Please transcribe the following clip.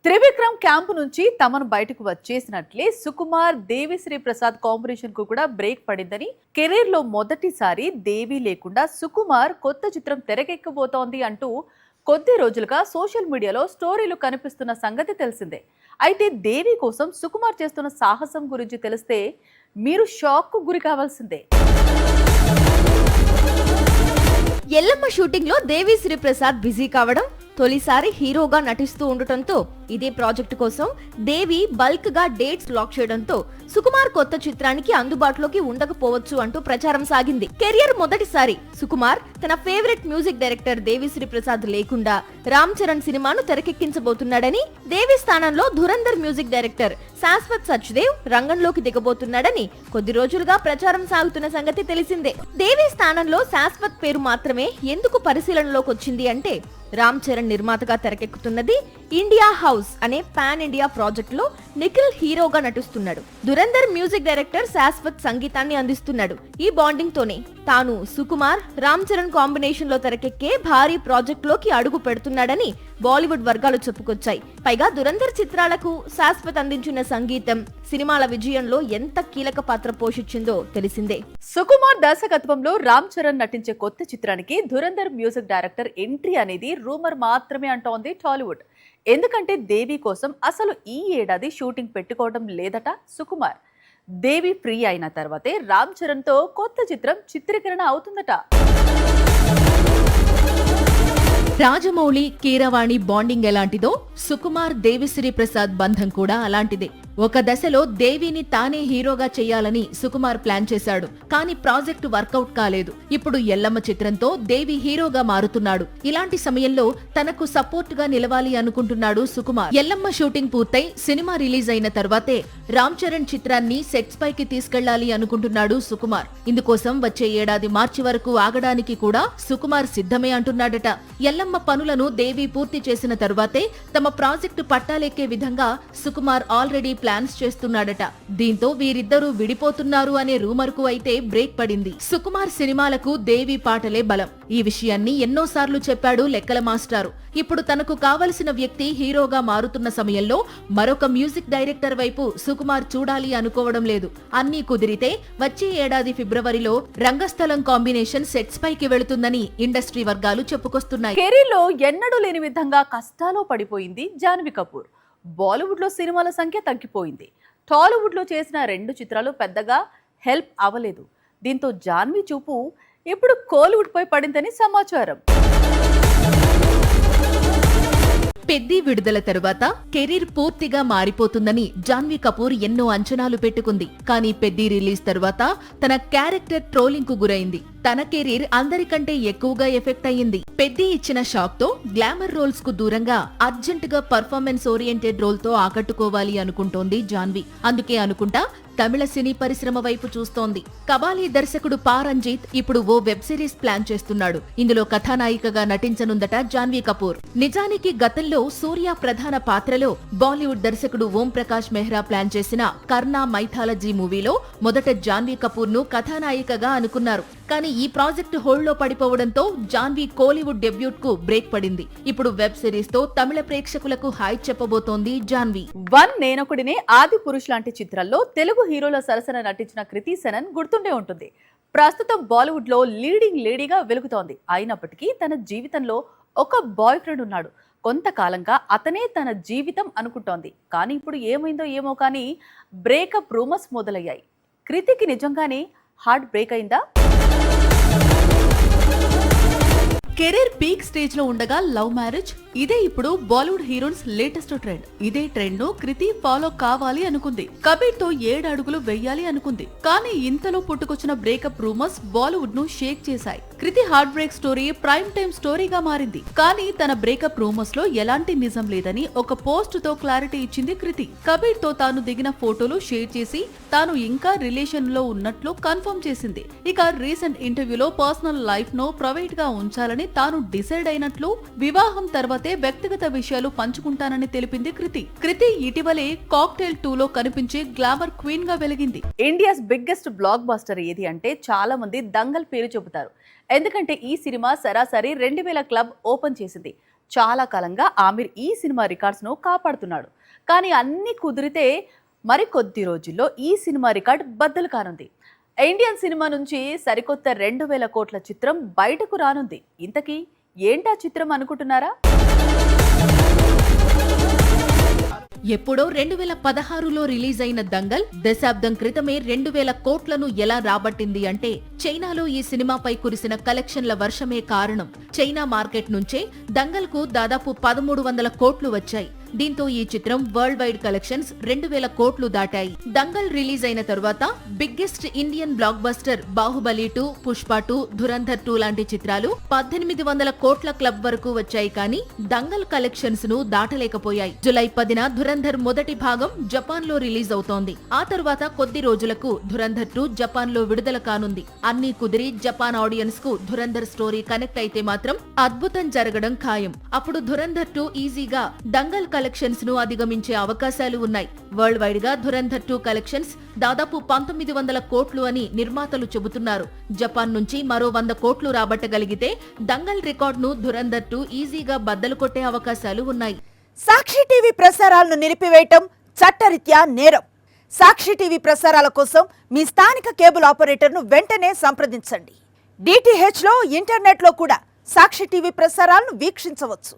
Trivikram camp నుంచి తమను బయటకు వచ్చేసినట్లే సుకుమార్ దేవిశ్రీ ప్రసాద్ కాంబినేషన్ కు కూడా బ్రేక్ పడిందని, కెరీర్ లో మొదటిసారి దేవి లేకుండా సుకుమార్ కొత్త చిత్రం తెరకెక్కబోతోంది అంటూ కొద్ది రోజులుగా సోషల్ మీడియాలో స్టోరీలు కనిపిస్తున్న సంగతి తెలిసిందే. అయితే దేవి కోసం సుకుమార్ చేస్తున్న సాహసం గురించి తెలిస్తే మీరు షాక్ కు గురి కావాల్సిందే. ఎల్లమ్మ షూటింగ్ లో దేవిశ్రీ ప్రసాద్ బిజీ కావడం, తొలిసారి హీరోగా నటిస్తూ ఉండటంతో ఇదే ప్రాజెక్టు కోసం దేవి బల్క్ గా డేట్స్ లాక్ చేయడంతో సుకుమార్ కొత్త చిత్రానికి అందుబాటులోకి ఉండకపోవచ్చు అంటూ ప్రచారం సాగింది. కెరియర్ మొదటిసారి సుకుమార్ తన favourite music director Devi Sri Prasad లేకుండా రామ్ చరణ్ సినిమాను తెరకెక్కించబోతున్నాడని, దేవి స్థానంలో ధురంధర్ మ్యూజిక్ డైరెక్టర్ శాశ్వత్ సచ్దేవ్ రంగంలోకి దిగబోతున్నాడని కొద్ది రోజులుగా ప్రచారం సాగుతున్న సంగతి తెలిసిందే. దేవి స్థానంలో శాశ్వత్ పేరు మాత్రమే ఎందుకు పరిశీలనలోకి వచ్చింది అంటే, రామ్ చరణ్ నిర్మాతగా తెరకెక్కుతున్నది ఇండియా హౌస్ అనే పాన్ ఇండియా ప్రాజెక్ట్ లో నిఖిల్ హీరోగా నటిస్తున్నాడు. ధురంధర్ మ్యూజిక్ డైరెక్టర్ శాశ్వత్ సంగీతాన్ని అందిస్తున్నాడు. ఈ బాండింగ్ తోనే తాను సుకుమార్ రామ్ చరణ్ కాంబినేషన్ లో తెరకెక్కే భారీ ప్రాజెక్ట్ లోకి అడుగు పెడుతున్నాడని బాలీవుడ్ వర్గాలు చెప్పుకొచ్చాయి. పైగా ధురంధర్ చిత్రాలకు శాశ్వత్ అందించిన సంగీతం సినిమాల విజయంలో ఎంత కీలక పాత్ర పోషించిందో తెలిసిందే. సుకుమార్ దర్శకత్వంలో రామ్ చరణ్ నటించే కొత్త చిత్రానికి ధురంధర్ మ్యూజిక్ డైరెక్టర్ ఎంట్రీ అనేది రూమర్ మాత్రమే అంటోంది టాలీవుడ్. ఎందుకంటే దేవి కోసం అసలు ఈ ఏడాది షూటింగ్ పెట్టుకోవడం లేదట సుకుమార్. దేవి ఫ్రీ అయిన తర్వాతే రామ్ చరణ్ తో కొత్త చిత్రం చిత్రీకరణ అవుతుందట. రాజమౌళి కీరవాణి బాండింగ్ ఎలాంటిదో సుకుమార్ దేవిశ్రీ ప్రసాద్ బంధం కూడా అలాంటిదే. ఒక దశలో దేవిని తానే హీరోగా చెయ్యాలని సుకుమార్ ప్లాన్ చేశాడు. కానీ ప్రాజెక్టు వర్కౌట్ కాలేదు. ఇప్పుడు ఎల్లమ్మ చిత్రంతో దేవి హీరోగా మారుతున్నాడు. ఇలాంటి సమయంలో తనకు సపోర్ట్ గా నిలవాలి అనుకుంటున్నాడు సుకుమార్. ఎల్లమ్మ షూటింగ్ పూర్తయి సినిమా రిలీజ్ అయిన తర్వాతే రామ్ చరణ్ చిత్రాన్ని సెట్స్ పైకి తీసుకెళ్లాలి అనుకుంటున్నాడు సుకుమార్. ఇందుకోసం వచ్చే ఏడాది మార్చి వరకు ఆగడానికి కూడా సుకుమార్ సిద్ధమే అంటున్నాడట. ఎల్లమ్మ పనులను దేవి పూర్తి చేసిన తరువాతే తమ ప్రాజెక్టు పట్టాలెక్కే విధంగా సుకుమార్ ఆల్రెడీ ప్లాన్స్ చేస్తున్నాడట. దీంతో వీరిద్దరూ విడిపోతున్నారు అనే రూమర్ కు అయితే బ్రేక్ పడింది. సుకుమార్ సినిమాలకు దేవి పాటలే బలం. ఈ విషయాన్ని ఎన్నోసార్లు చెప్పాడు లెక్కల మాస్టారు. ఇప్పుడు తనకు కావలసిన వ్యక్తి హీరోగా మారుతున్న సమయంలో మరొక మ్యూజిక్ డైరెక్టర్ వైపు సుకుమార్ చూడాలి అనుకోవడం లేదు. అన్నీ కుదిరితే వచ్చే ఏడాది ఫిబ్రవరిలో రంగస్థలం కాంబినేషన్ సెట్స్ పైకి వెళుతుందని ఇండస్ట్రీ వర్గాలు చెప్పుకొస్తున్నాయి. కెరీర్ లో ఎన్నడూ లేని విధంగా కష్టాల్లో పడిపోయింది జాన్వీ కపూర్. బాలీవుడ్ లో సినిమాల సంఖ్య తగ్గిపోయింది. టాలీవుడ్ లో చేసిన 2 చిత్రాలు పెద్దగా హెల్ప్ అవ్వలేదు. దీంతో జాన్వీ చూపు ఇప్పుడు కోలీవుడ్ పై పడిందని సమాచారం. పెద్ది విడుదల తరువాత కెరీర్ పూర్తిగా మారిపోతుందని జాన్వీ కపూర్ ఎన్నో అంచనాలు పెట్టుకుంది. కానీ పెద్ది రిలీజ్ తరువాత తన క్యారెక్టర్ ట్రోలింగ్ కు గురైంది. తన కెరీర్ అందరికంటే ఎక్కువగా ఎఫెక్ట్ అయ్యింది. పెద్ది ఇచ్చిన షాక్ తో గ్లామర్ రోల్స్ కు దూరంగా అర్జెంట్ గా పర్ఫార్మెన్స్ ఓరియంటెడ్ రోల్ తో ఆకట్టుకోవాలి అనుకుంటోంది జాన్వీ. అందుకే అనుకుంటా తమిళ సినీ పరిశ్రమ వైపు చూస్తోంది. కబాలీ దర్శకుడు పా రంజిత్ ఇప్పుడు ఓ వెబ్ సిరీస్ ప్లాన్ చేస్తున్నాడు. ఇందులో కథానాయికగా నటించనుందట జాన్వీ కపూర్. నిజానికి గతంలో సూర్య ప్రధాన పాత్రలో బాలీవుడ్ దర్శకుడు ఓం ప్రకాష్ మెహ్రా ప్లాన్ చేసిన కర్ణా మైథాలజీ మూవీలో మొదట జాన్వీ కపూర్ ను కథానాయికగా అనుకున్నారు. కానీ ఈ ప్రాజెక్టు హోల్డ్ లో పడిపోవడంతో జాన్వీ కోలీవుడ్ డెబ్యూట్ కు బ్రేక్ పడింది. ఇప్పుడు వెబ్ సిరీస్ తో తమిళ ప్రేక్షకులకు హాయ్ చెప్పబోతోంది జాన్వీ. నేనొకడినే, ఆది పురుష్ లాంటి చిత్రాల్లో తెలుగు హీరోల సరసన నటించిన కృతి సనన్ గుర్తుండే ఉంటుంది. ప్రస్తుతం బాలీవుడ్ లో లీడింగ్ లేడీగా వెలుగుతోంది. అయినప్పటికీ తన జీవితంలో ఒక బాయ్ ఫ్రెండ్ ఉన్నాడు. కొంతకాలంగా అతనే తన జీవితం అనుకుంటోంది. కానీ ఇప్పుడు ఏమైందో ఏమో కానీ బ్రేకప్ రూమర్స్ మొదలయ్యాయి. కృతికి నిజంగానే హార్ట్ బ్రేక్ అయిందా? కెరీర్ పీక్ స్టేజ్ లో ఉండగా లవ్ మ్యారేజ్, ఇదే ఇప్పుడు బాలీవుడ్ హీరోయిన్స్ లేటెస్ట్ ట్రెండ్. ఇదే ట్రెండ్ ను కృతి ఫాలో కావాలి అనుకుంది. కబీర్ తో 7 అడుగులు వెయ్యాలి అనుకుంది. కానీ ఇంతలో పుట్టుకొచ్చిన బ్రేకప్ రూమర్స్ బాలీవుడ్ ను షేక్ చేశాయి. Kriti heart break story prime time స్టోరీగా మారింది. కానీ తన బ్రేకప్ రూమర్స్ లో ఎలాంటి నిజం లేదని ఒక పోస్ట్ తో క్లారిటీ ఇచ్చింది కృతి. కబీర్ తో తాను దిగిన ఫోటోలు షేర్ చేసి తాను ఇంకా రిలేషన్ లో ఉన్నట్లు కన్ఫర్మ్ చేసింది. ఇక రీసెంట్ ఇంటర్వ్యూలో పర్సనల్ లైఫ్ ను ప్రైవేట్ గా ఉంచాలని తాను డిసైడ్ అయినట్లు, వివాహం తర్వాతే వ్యక్తిగత విషయాలు పంచుకుంటానని తెలిపింది కృతి. కృతి ఇటీవలే కాక్టైల్ 2 లో కనిపించే గ్లామర్ క్వీన్ గా వెలిగింది. ఇండియాస్ బిగ్గెస్ట్ బ్లాక్ బస్టర్ ఏది అంటే చాలా మంది దంగల్ పేరు చెబుతారు. ఎందుకంటే ఈ సినిమా సరాసరి 2000 క్లబ్ ఓపెన్ చేసింది. చాలా కాలంగా ఆమిర్ ఈ సినిమా రికార్డ్స్ను కాపాడుతున్నాడు. కానీ అన్ని కుదిరితే మరి కొద్ది రోజుల్లో ఈ సినిమా రికార్డ్ బద్దలు కానుంది. ఇండియన్ సినిమా నుంచి సరికొత్త 2000 కోట్ల చిత్రం బయటకు రానుంది. ఇంతకీ ఏంటా చిత్రం అనుకుంటున్నారా? ఎప్పుడో 2016లో రిలీజ్ అయిన దంగల్ దశాబ్దం క్రితమే 2000 కోట్లను ఎలా రాబట్టింది అంటే చైనాలో ఈ సినిమాపై కురిసిన కలెక్షన్ల వర్షమే కారణం. చైనా మార్కెట్ నుంచే దంగల్ కు దాదాపు 1300 కోట్లు వచ్చాయి. దీంతో ఈ చిత్రం వరల్డ్ వైడ్ కలెక్షన్స్ 2000 కోట్లు దాటాయి. దంగల్ రిలీజ్ అయిన తరువాత biggest Indian block buster Baahubali 2, Pushpa 2, Dhurandhar 2 లాంటి చిత్రాలు 1800 కోట్ల క్లబ్ వరకు వచ్చాయి. కానీ దంగల్ కలెక్షన్స్ ను దాటలేకపోయాయి. జులై 10న ధురంధర్ మొదటి భాగం జపాన్ లో రిలీజ్ అవుతోంది. ఆ తరువాత కొద్ది రోజులకు ధురంధర్ 2 జపాన్ లో విడుదల కానుంది. అన్ని కుదిరి జపాన్ ఆడియన్స్ కు ధురంధర్ స్టోరీ కనెక్ట్ అయితే మాత్రం అద్భుతం జరగడం ఖాయం. అప్పుడు ధురంధర్ 2 ఈజీగా దంగల్ కలెక్షన్స్ ను అధిగమించే అవకాశాలు ఉన్నాయి. వరల్డ్ వైడ్ గా ధురంధర్ 2 కలెక్షన్స్ దాదాపు 1900 కోట్లు అని నిర్మాతలు చెబుతున్నారు. జపాన్ నుంచి మరో 100 కోట్లు రాబట్టగలిగితే దంగల్ రికార్డ్ ను ధురంధర్ 2 ఈజీగా బద్దలు కొట్టే అవకాశాలు ఉన్నాయి. సాక్షి టీవీ ప్రసారాలను నిలిపివేయటం చట్టరీత్యా నేరం. సాక్షి టీవీ ప్రసారాల కోసం మీ స్థానిక కేబుల్ ఆపరేటర్ను వెంటనే సంప్రదించండి. DTH లో ఇంటర్నెట్ లో కూడా సాక్షి టీవీ ప్రసారాలను వీక్షించవచ్చు.